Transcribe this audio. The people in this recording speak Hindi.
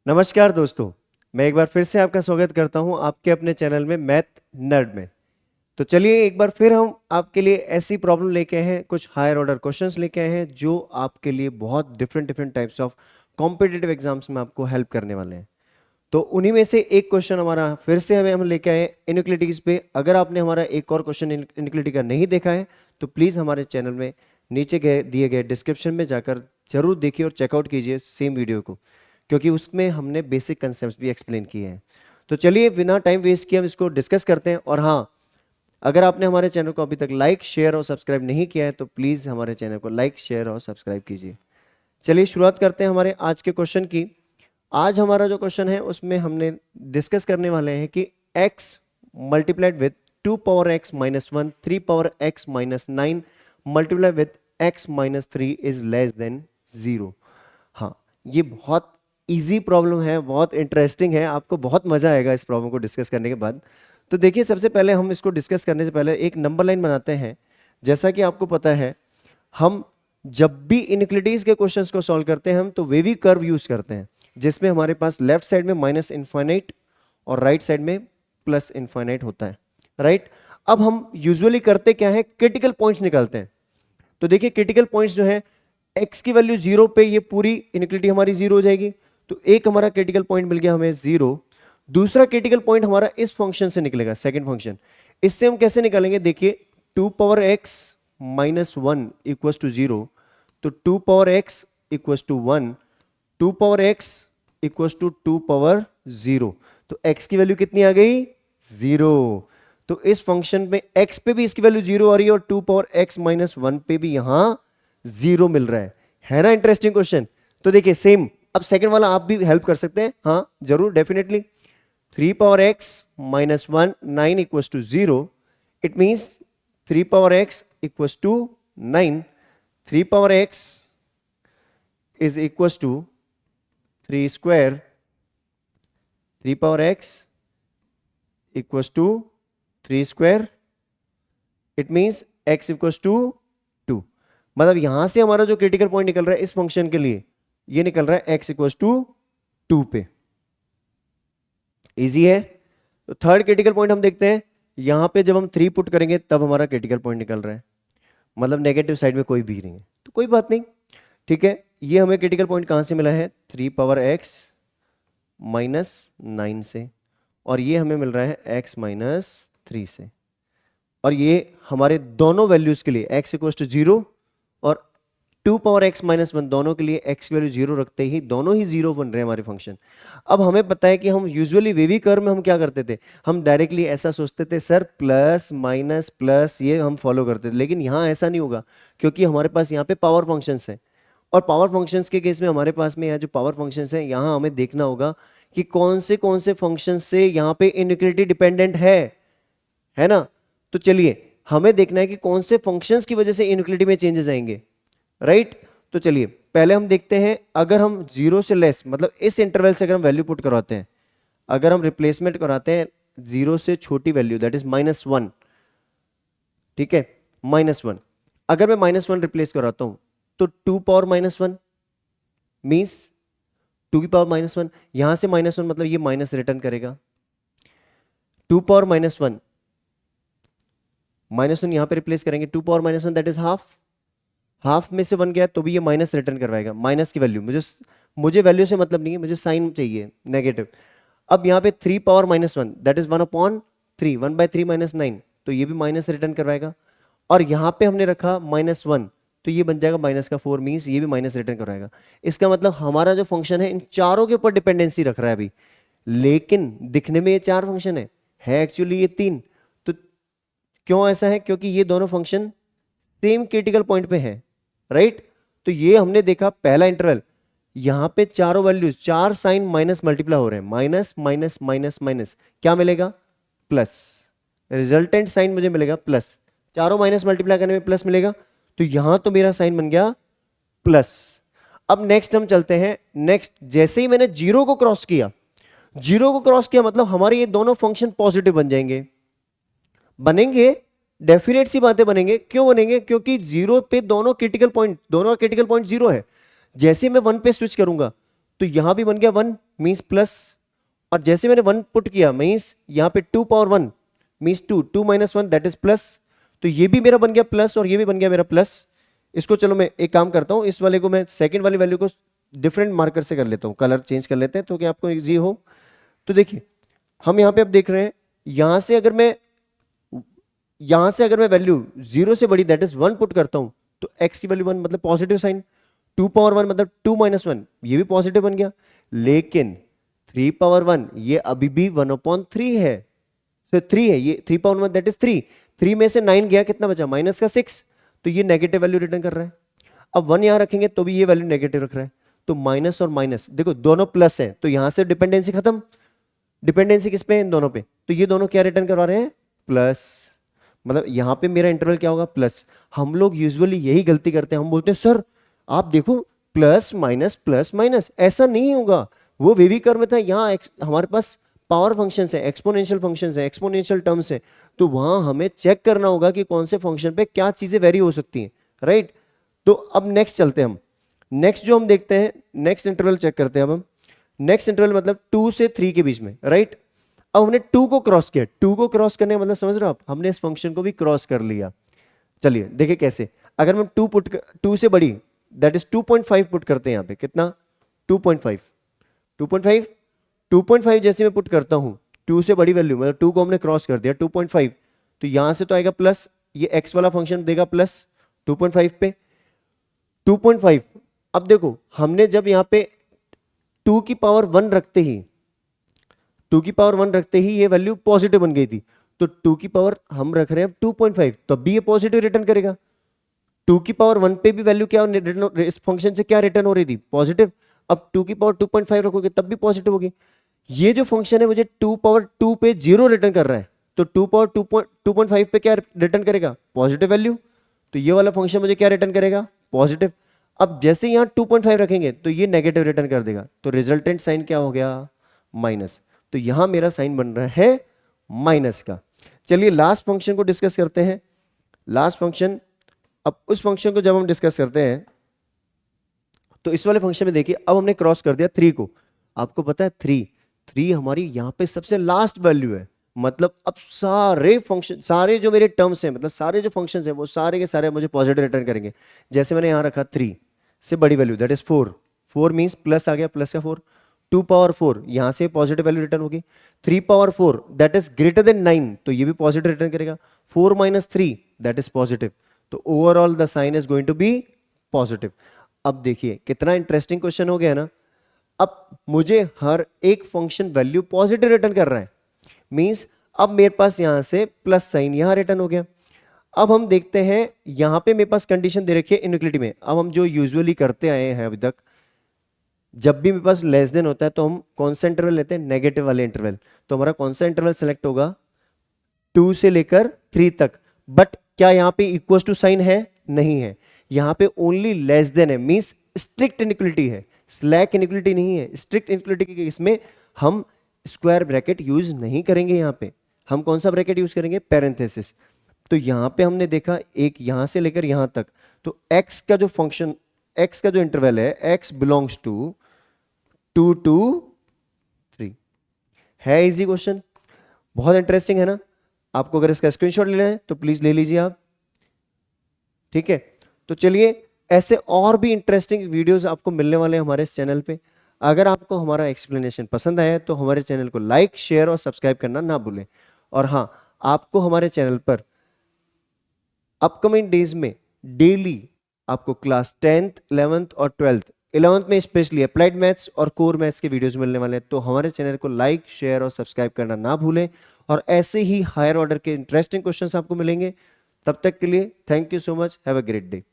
नमस्कार दोस्तों, मैं एक बार फिर से आपका स्वागत करता हूं आपके अपने चैनल में मैथ नर्ड में। तो चलिए एक बार फिर हम आपके लिए ऐसी प्रॉब्लम लेके आए हैं, कुछ हायर ऑर्डर क्वेश्चंस लेके आए हैं जो आपके लिए बहुत different different types of competitive exams में आपको हेल्प करने वाले हैं। तो उन्हीं में से एक क्वेश्चन हमारा फिर से हम लेके आए इनइक्वालिटीज पे। अगर आपने हमारा एक और क्वेश्चन इनइक्वालिटी का नहीं देखा है तो प्लीज़ हमारे चैनल में नीचे दिए गए डिस्क्रिप्शन में जाकर जरूर देखिए और चेकआउट कीजिए सेम वीडियो को, क्योंकि उसमें हमने बेसिक कंसेप्ट भी एक्सप्लेन किए हैं। तो चलिए बिना टाइम वेस्ट किए हम इसको डिस्कस करते हैं। और हाँ, अगर आपने हमारे चैनल को अभी तक लाइक शेयर और सब्सक्राइब नहीं किया है तो प्लीज़ हमारे चैनल को लाइक शेयर और सब्सक्राइब कीजिए। चलिए शुरुआत करते हैं हमारे आज के क्वेश्चन की। आज हमारा जो क्वेश्चन है उसमें हमने डिस्कस करने वाले हैं कि x multiplied with 2 power x minus 1 3 power x minus 9 multiply with x minus 3 is less than 0। हाँ, ये बहुत इजी प्रॉब्लम है, बहुत इंटरेस्टिंग है, आपको बहुत मजा आएगा इस प्रॉब्लम को डिस्कस करने के बाद। तो देखिए, सबसे पहले हम इसको डिस्कस करने से पहले एक नंबर लाइन बनाते हैं। जैसा कि आपको पता है, हम जब भी इनइक्वालिटीज के क्वेश्चंस को सॉल्व करते हैं हम तो वेवी कर्व यूज करते हैं, जिसमें हमारे पास लेफ्ट साइड में माइनस इनफाइनाइट और राइट साइड में प्लस इनफाइनाइट होता है, राइट। अब हम यूजुअली करते क्या है, क्रिटिकल पॉइंट्स निकालते हैं। तो देखिए, क्रिटिकल पॉइंट्स जो है x की वैल्यू 0 पे ये पूरी इनइक्वालिटी हमारी 0 हो जाएगी। तो एक हमारा क्रिटिकल पॉइंट मिल गया हमें 0। दूसरा क्रिटिकल पॉइंट हमारा इस फंक्शन से निकलेगा, सेकंड फंक्शन। इससे हम कैसे निकालेंगे, देखिए 2 power x minus 1 equals to 0। तो 2 power x equals to 1, 2 power x equals to 2 power 0। तो x की वैल्यू कितनी आ गई, 0। तो इस फंक्शन में x पे भी इसकी वैल्यू 0 आ रही है और 2 पावर x माइनस 1 पे भी यहां 0 मिल रहा है ना। Interesting question. तो देखिए सेम, अब सेकंड वाला आप भी हेल्प कर सकते हैं, हाँ जरूर, definitely. 3 power x minus 1 9 equals to 0। It means 3 power x equals to 9। 3 power x is equals to 3 square. 3 power x equals to 3 square. It means x equals to 2। मतलब यहां से हमारा जो क्रिटिकल पॉइंट निकल रहा है इस फंक्शन के लिए, ये निकल रहा है x इक्वल्स टू 2 पे। इजी है। तो थर्ड क्रिटिकल पॉइंट हम देखते हैं, यहां पे जब हम 3 पुट करेंगे तब हमारा क्रिटिकल पॉइंट निकल रहा है, मतलब नेगेटिव साइड में कोई भी नहीं है, तो कोई बात नहीं, ठीक है। ये हमें क्रिटिकल पॉइंट कहां से मिला है, 3 पावर x माइनस 9 से, और ये हमें मिल रहा है x माइनस 3 से। और ये हमारे दोनों वैल्यूज के लिए x इक्वल टू 0 और 2 पावर x माइनस 1 दोनों के लिए x की वैल्यू 0 रखते ही दोनों ही 0 बन रहे हैं हमारे फंक्शन। अब हमें पता है कि हम यूजुअली वेवी कर्व में हम क्या करते थे, हम डायरेक्टली ऐसा सोचते थे सर प्लस माइनस प्लस, ये हम फॉलो करते थे। लेकिन यहाँ ऐसा नहीं होगा, क्योंकि हमारे पास यहाँ पे पावर फंक्शंस हैं, और पावर फंक्शंस के केस में हमारे पास में यहाँ जो पावर फंक्शंस हैं, यहाँ हमें देखना होगा कि कौन से फंक्शन से यहाँ पे इनइक्वालिटी डिपेंडेंट है ना। तो चलिए हमें देखना है कि कौन से फंक्शंस की वजह से इनइक्वालिटी में चेंजेस आएंगे, राइट। तो चलिए पहले हम देखते हैं, अगर हम 0 से लेस, मतलब इस इंटरवल से अगर हम वैल्यू पुट करवाते हैं, अगर हम रिप्लेसमेंट कराते हैं 0 से छोटी वैल्यू, दैट इज -1, ठीक है, -1। अगर मैं -1 रिप्लेस कराता हूं तो 2 पावर -1 मीन्स 2 की पावर -1, यहां से -1 मतलब ये माइनस रिटर्न करेगा। 2 पावर -1 यहां पे रिप्लेस करेंगे, 2 पावर -1 दैट इज हाफ में से 1 गया तो भी ये माइनस रिटर्न करवाएगा, माइनस की वैल्यू। मुझे वैल्यू से मतलब नहीं है, मुझे साइन चाहिए नेगेटिव। अब यहाँ पे 3 पावर -1 दैट इज 1/3, 1/3 -9, तो ये भी माइनस रिटर्न करवाएगा। और यहाँ पे हमने रखा -1, तो ये बन जाएगा -4 मीन्स ये भी माइनस रिटर्न करवाएगा। इसका मतलब हमारा जो फंक्शन है इन चारों के ऊपर डिपेंडेंसी रख रहा है अभी, लेकिन दिखने में ये 4 फंक्शन है एक्चुअली ये 3। तो क्यों ऐसा है, क्योंकि ये दोनों फंक्शन सेम क्रिटिकल पॉइंट पे है, राइट। तो ये हमने देखा पहला इंटरवल, यहां पे चारों वैल्यूज 4 साइन माइनस मल्टीप्लाई हो रहे हैं, माइनस माइनस माइनस माइनस, क्या मिलेगा, प्लस। रिजल्टेंट साइन मुझे मिलेगा प्लस, चारों माइनस मल्टीप्लाई करने में प्लस मिलेगा, तो यहां तो मेरा साइन बन गया प्लस। अब नेक्स्ट हम चलते हैं, नेक्स्ट जैसे ही मैंने 0 को क्रॉस किया मतलब हमारे ये दोनों फंक्शन पॉजिटिव बन जाएंगे, बनेंगे, डेफिनेट सी बातें बनेंगे। क्यों बनेंगे, क्योंकि 0 पे दोनों का क्रिटिकल पॉइंट 0 है। जैसे मैं 1 पे स्विच करूंगा तो यहां भी बन गया 1, मीन्स प्लस, और जैसे मैंने 1 पुट किया मीन्स यहाँ पे 2 power 1 means 2, 2 minus 1 that is plus, तो ये भी मेरा बन गया प्लस और ये भी बन गया मेरा प्लस। इसको चलो मैं एक काम करता हूँ, इस वाले को मैं सेकंड वाली वैल्यू को डिफरेंट मार्कर से कर लेता हूँ, कलर चेंज कर लेते हैं तो कि आपको इजी हो। तो देखिए हम यहाँ पे अब देख रहे हैं, यहाँ से अगर मैं वैल्यू 0 से बड़ी दैट इज 1 पुट करता हूँ तो x की वैल्यू 1 मतलब पॉजिटिव साइन, 2 पावर 1 मतलब 2 माइनस 1 ये भी पॉजिटिव बन गया, लेकिन 3 पावर 1 ये अभी भी 1/3 है, तो 3 है, ये 3 पावर 1 दैट इज 3, 3 में से 9 गया, कितना बचा माइनस का 6, तो ये नेगेटिव वैल्यू रिटर्न कर रहा है। अब 1 यहां रखेंगे तो भी ये वैल्यू नेगेटिव रख रहा है, तो माइनस और माइनस देखो दोनों प्लस है, तो यहां से डिपेंडेंसी खत्म, डिपेंडेंसी किस पे है इन दोनों पे, तो ये दोनों क्या रिटर्न करवा रहे हैं प्लस, मतलब यहां पे मेरा इंटरवल क्या होगा प्लस। हम लोग यूजुअली यही गलती करते हैं, हम बोलते हैं सर आप देखो प्लस माइनस, ऐसा नहीं होगा, वो वेवी कर्व में था, यहाँ हमारे पास पावर फंक्शंस है, एक्सपोनेंशियल फंक्शंस है, एक्सपोनेंशियल टर्म्स है, तो वहां हमें चेक करना होगा कि कौन से फंक्शन पे क्या चीजें वेरी हो सकती हैं, राइट। तो अब नेक्स्ट चलते हैं हम, नेक्स्ट जो हम देखते हैं नेक्स्ट इंटरवल चेक करते हैं अब हम, नेक्स्ट इंटरवल मतलब 2 से 3 के बीच में, राइट। अब हमने 2 को क्रॉस किया, 2 को क्रॉस करने का मतलब समझ रहे हो आप, हमने इस फंक्शन को भी क्रॉस कर लिया। चलिए देखिए कैसे, अगर मैं 2 से बड़ी दैट इज 2.5 पुट करते हैं यहाँ पे, कितना 2.5 जैसे मैं पुट करता हूं 2 से बड़ी वैल्यू, मतलब 2 को हमने क्रॉस कर दिया 2.5, तो यहां से तो आएगा प्लस, ये x वाला फंक्शन देगा प्लस 2.5 पे 2.5। अब देखो हमने जब यहां पे 2 की पावर 1 रखते ही ये वैल्यू पॉजिटिव बन गई थी, तो 2 की पावर हम रख रहे हैं 2.5, तब भी ये पॉजिटिव रिटर्न करेगा। 2 की पावर 1 पे भी वैल्यू क्या इस फंक्शन से क्या रिटर्न हो रही थी पॉजिटिव, अब 2 की पावर 2.5 रखोगे तब भी पॉजिटिव होगी। ये जो फंक्शन है मुझे 2 पावर 2 पे 0 रिटर्न कर रहा है, तो 2 पावर 2.5 पे क्या रिटर्न करेगा पॉजिटिव वैल्यू, तो ये वाला फंक्शन मुझे क्या रिटर्न करेगा पॉजिटिव। अब जैसे यहाँ 2.5 रखेंगे तो ये नेगेटिव रिटर्न कर देगा, तो रिजल्टेंट साइन क्या हो गया माइनस, तो यहां मेरा साइन बन रहा है माइनस का। चलिए लास्ट फंक्शन को डिस्कस करते हैं, लास्ट फंक्शन। अब उस फंक्शन को जब हम डिस्कस करते हैं तो इस वाले फंक्शन में देखिए अब हमने क्रॉस कर दिया 3 को, आपको पता है 3 हमारी यहां पे सबसे लास्ट वैल्यू है, मतलब अब सारे फंक्शन, सारे जो मेरे टर्म्स हैं, मतलब सारे जो फंक्शंस हैं वो सारे के सारे मुझे पॉजिटिव रिटर्न करेंगे। जैसे मैंने यहां रखा 3 से बड़ी value that is 4 means plus आ गया, प्लस का 4, 2 पावर 4 यहां से पॉजिटिव वैल्यू रिटर्न होगी, 3 power 4 that is greater than 9 तो ये भी पॉजिटिव रिटर्न करेगा, 4 माइनस 3 दैट इज पॉजिटिव, तो overall the sign is going to be positive. अब देखिए कितना इंटरेस्टिंग क्वेश्चन हो गया ना, अब मुझे हर एक फंक्शन वैल्यू पॉजिटिव रिटर्न कर रहा है, मींस अब मेरे पास यहां से प्लस साइन यहां रिटर्न हो गया। अब हम देखते हैं यहां पे मेरे पास कंडीशन दे रखी है इनइक्वालिटी में, अब हम जो यूजुअली करते आए हैं अभी तक, जब भी मेरे पास लेस देन होता है तो हम कौन सा इंटरवल लेते हैं नेगेटिव वाले इंटरवल, तो हमारा कौन सा इंटरवल सेलेक्ट होगा 2 से लेकर 3 तक, बट क्या यहां पे इक्वल टू साइन है नहीं है, यहां पे ओनली लेस देन है, मींस स्ट्रिक्ट इनइक्वालिटी है, स्लैक इनइक्वालिटी नहीं है। स्ट्रिक्ट इनइक्वालिटी के केस में हम स्क्वायर ब्रैकेट यूज नहीं करेंगे, यहां पे हम कौन सा ब्रैकेट यूज करेंगे पैरेंथेसिस। तो यहां पे हमने देखा एक यहां से लेकर यहां तक, तो x का जो फंक्शन, x का जो इंटरवल है x बिलोंग्स टू 2 to 3 है। इजी क्वेश्चन, बहुत इंटरेस्टिंग है ना। आपको अगर इसका स्क्रीनशॉट लेना है तो प्लीज ले लीजिए आप, ठीक है। तो चलिए ऐसे और भी इंटरेस्टिंग वीडियोस आपको मिलने वाले हैं हमारे इस चैनल पे। अगर आपको हमारा एक्सप्लेनेशन पसंद आया तो हमारे चैनल को लाइक शेयर और सब्सक्राइब करना ना भूलें। और हाँ, आपको हमारे चैनल पर अपकमिंग डेज में डेली आपको क्लास 10th 11th और 12th 11th में स्पेशली अप्लाइड मैथ्स और कोर मैथ्स के वीडियोस मिलने वाले हैं, तो हमारे चैनल को लाइक शेयर और सब्सक्राइब करना ना भूलें। और ऐसे ही हायर ऑर्डर के इंटरेस्टिंग क्वेश्चंस आपको मिलेंगे। तब तक के लिए thank you so much, have a great day.